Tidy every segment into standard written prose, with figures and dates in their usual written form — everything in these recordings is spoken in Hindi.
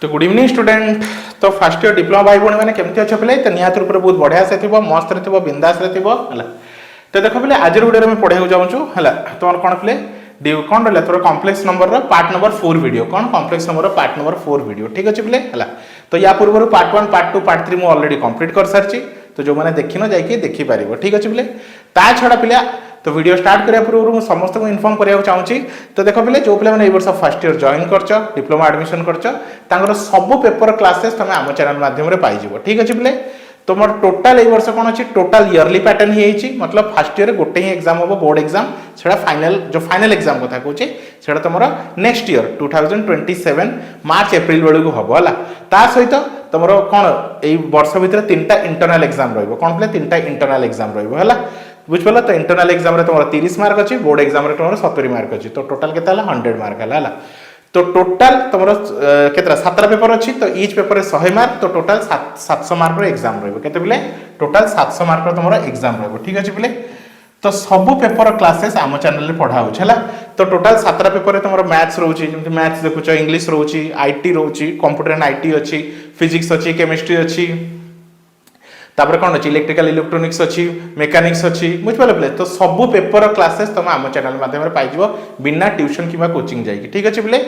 तो गुड इवनिंग स्टूडेंट। तो फर्स्ट इयर डिप्लोमा भाई भौणी मैंने केमती अच्छे पे तो निहत रूप बहुत बढ़िया से थी मस्त थी बिंदास है। तो देख पे आज वीडियो में पढ़ाई चाहूँ है तुम कौन पे कौन रहा तुम complex number part number 4 video कौन complex number part number 4 video ठीक अच्छे पे है। तो या पूर्व पार्ट 1 पार्ट 2 पार्ट 3 मुझे ऑलरेडी कंप्लीट कर सारी। तो जो मैंने देखिन जाकि देखिपार ठीक अच्छे पे ता छड़ा पिला तो वीडियो स्टार्ट करने पूर्व मुझे समस्त को इनफॉर्म करने चाहूँगी। तो देख पे जो पे वर्ष फर्स्ट इयर जॉइन कर डिप्लोमा एडमिशन कर सब पेपर क्लासेस तुम आम चैनल माध्यम पाइज ठीक अच्छे पे। तुम टोटाल ए वर्ष कौन अच्छी टोटाल इयरली पैटर्न ही मतलब फर्स्ट इयर गोटे ही एग्जाम हम बोर्ड एग्जाम से फाइनल जो फाइनल एग्जाम कथा कहूँ तुम नेक्स्ट इयर 2027 मार्च एप्रिल बेलू हम है। सहित तुम कौन यही वर्ष भितर 3टा इंटरनल एग्जाम रहा 3टा इंटरनल एग्जाम रहा बुझिपाल। तो इंटरनल एग्जाम तुम 30 मार्क अच्छी बोर्ड एग्जाम तुम 70 मार्क अच्छी तो टोटाल के 100 मार्क है। तो टोटाल तुम के 7टा पेपर अच्छी तो ईच पेपर 100 मार्क तो टोटाल 700 मार्क एग्जाम रहा टोटाल 700 मार्क तुम एग्जाम रहा ठीक अच्छे पे। तो सब पेपर क्लासेस आम चैनल पढ़ा है। तो टोटाल 7टा पेपर तुम मैथ्स रोचे मैथ्स देखुच इंग्लीश रोचे आईटी रोचे कंप्यूटर एंड आईटी अच्छी फिजिक्स अच्छी केमिस्ट्री अच्छी तापर कौन अच्छी इलेक्ट्रिकल इलेक्ट्रोनिक्स अच्छी मेकानिक्स अच्छी बुझिपाल पे। तो सब पेपर क्लासेस तुम आम चैनल माध्यम पाइज बिना ट्यूशन कि कोचिंग जाइए ठीक अच्छे पे।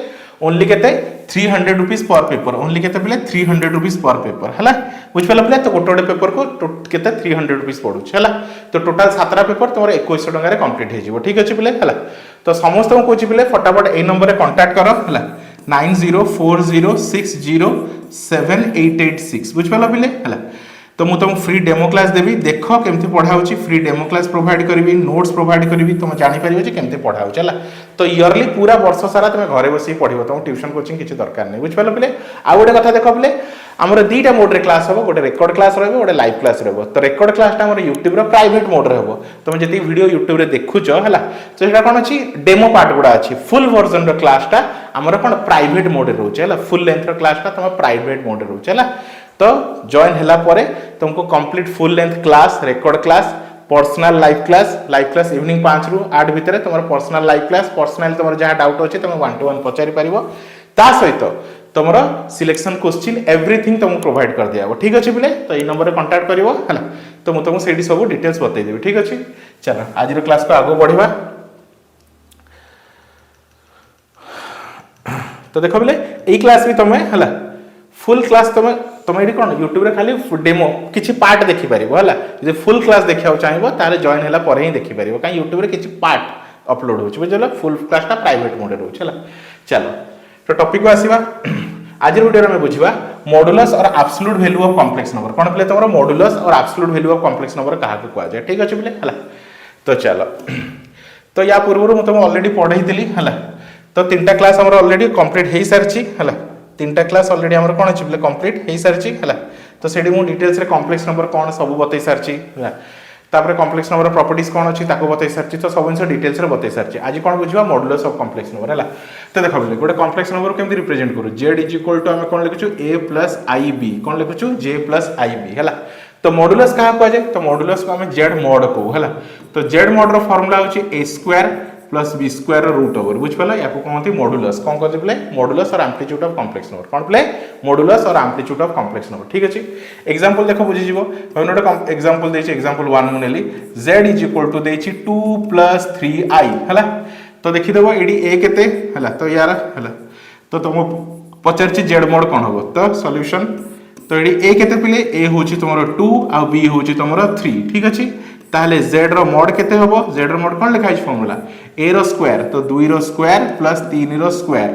ओनली के 300 रुपीज पर पेपर ओनली के 300 रुपीज पर पेपर है बुझिपाल पे। तो गोटे गोटे पेपर को के 300 रुपीज पड़ू है। तो टोटाल 7टा पेपर तुम 2100 टकर कम्प्लीट हो ठीक अच्छे पे। तो समस्त को कौन पे फटाफट यही नंबर में कंटाक्ट कर 904006078886 बुझिपाल पे है। तो मुझे तुमको फ्री डेमो क्लास देवी देख केमती पढ़ाऊँगी फ्री डेमो क्लास प्रोवाइड करी नोट्स प्रोवाइड करी तुम जापर केमती पढ़ाऊँ है। तो इयरली पूरा वर्ष सारा तुम घर बस पढ़ तुम ट्यूशन कोचिंग किसी दरकार नहीं बुझिपाल पे। आउ गोटे कथा देख पे आमर 2टा मोड्रे क्लास हम गोटे रेकर्ड क्लास रही गोटे लाइव क्लास रहा। तो रेकर्ड क्लासटा आम यूट्यूब प्राइवेट मोड्रे हम तुम जी वीडियो यूट्यूब देखुच है तो यहाँ कौन अच्छी डेमो पार्ट गुड़ा अच्छी फुल वर्जन क्लासटा आमर कौन प्राइवेट मोड्रे रोचे है फुल लेंथ क्लासटा तुम प्राइवेट मोड्रे रोचे है। तो जॉइन है तुमको complete full length class record class personal live class evening 5 ରୁ 8 भितर तुम पर्सनल लाइव क्लास पर्सनल तुम जहाँ डाउट अच्छे तुम 1-to-1 पचारि पार सहित तुम सिलेक्शन क्वेश्चन एवरीथिंग तुमको प्रोवाइड कर दिया ठीक अच्छे पे। तो ये नंबर कंटाक्ट कर तो मुझे तुमको से सब डिटेल्स बतईदेवी ठीक अच्छे। चलो आज क्लास को आगे बढ़ा। तो देख पे यही क्लास भी तुम है फुल क्लास तुम ये कौन यूट्यूब खाली डेमो किसी पार्ट देखिपार है फुल क्लास देखा चाहिए ताले जॉइन है ही देखिपार कहीं यूट्यूब किसी पार्ट अपलोड हो बुझे फुल क्लासटा प्राइवेट मोड रोचे है। चलो तो टॉपिक को आसवा आज वीडियो में बुझा मॉडुलस और absolute value of complex number कौन पे तुम मॉडुलस और absolute value of complex number क्या कहुए ठीक अच्छे पे है। तो चलो तो या पूर्व मुझे ऑलरेडी पढ़ाई है। तो 3टा क्लास आम ऑलरेडी कंप्लीट हो सारी है 3टा क्लास ऑलरेडी आम कौन अच्छे कंप्लीट हो सारी है। तो से डिटेल्स कॉम्प्लेक्स नंबर कौन सब बतई सारी कॉम्प्लेक्स नंबर प्रॉपर्टीज कौन अच्छी बतई सारी तो सब जिन डिटेल्स बतई सारी। आज कौन बुझा मॉडुलस ऑफ कॉम्प्लेक्स नंबर है। तो देख गोटे कॉम्प्लेक्स नंबर केमती रिप्रेजेंट करूँ जेड इज इक्वल टू आम कौन लिखुचु a प्लस आई बी कौन लिखुचु j प्लस आई बी है। तो मॉडुलस क्या कहुए तो मॉडुलस को आम जेड मॉड कहू है। तो जेड मॉड फॉर्मूला हूँ a square plus B square root over बुझिपाल या कहते मॉडुलस कौन कहते पे मॉडुलस और एम्प्लीट्यूड ऑफ कॉम्प्लेक्स नंबर कौन पे मॉडुलस और एम्प्लीट्यूड ऑफ कॉम्प्लेक्स नंबर ठीक अच्छे। एग्जांपल देख बुझीज गोटे एग्जांपल देछि एग्जांपल 1 मु नेली z इज इक्वल टू देछि 2 प्लस 3i है। तो देखिदेव ये a केते है तो यार है तो तुम पचार जेड मोड कौन हम तो सॉल्यूशन तो ये a केते पिले a हूँ तुम 2 आ b हूँ तुम 3 ठीक अच्छे। ताहले z रो मोड केते हबो z रो मोड कौन लिखा है फॉर्मूला a रो स्क्वायर तो 2 रो स्क्वायर प्लस 3 रो स्क्वायर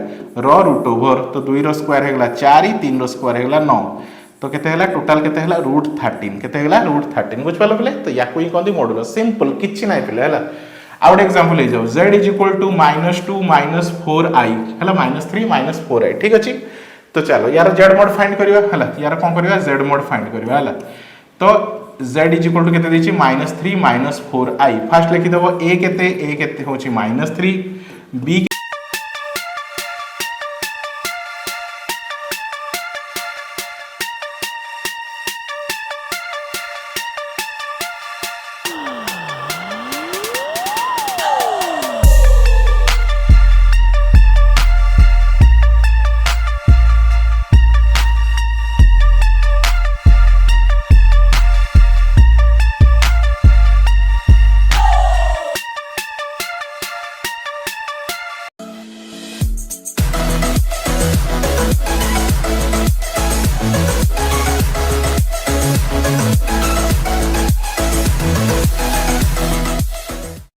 रो रूट ओवर तो 2 रो स्क्वायर हेगला 4 3 रो स्क्वायर हेगला 9 तो केते हेला टोटल केते हेला √13 केते हेगला √13 बुझ पालो पले। तो याको ही कहंदी मॉडुलस सिंपल किछि नै पले हैला। आ गोटे एग्जांपल ले जाओ z is equal to -2 -4i हैला -3 -4i ठीक अछि। तो चलो यार z मोड फाइंड करिवा हैला यार कोन करिवा z मोड फाइंड करिवा हैला। तो z इज इक्वल टू केते देछि -3 -4i फर्स्ट लिखि देबो a केते होछि -3 b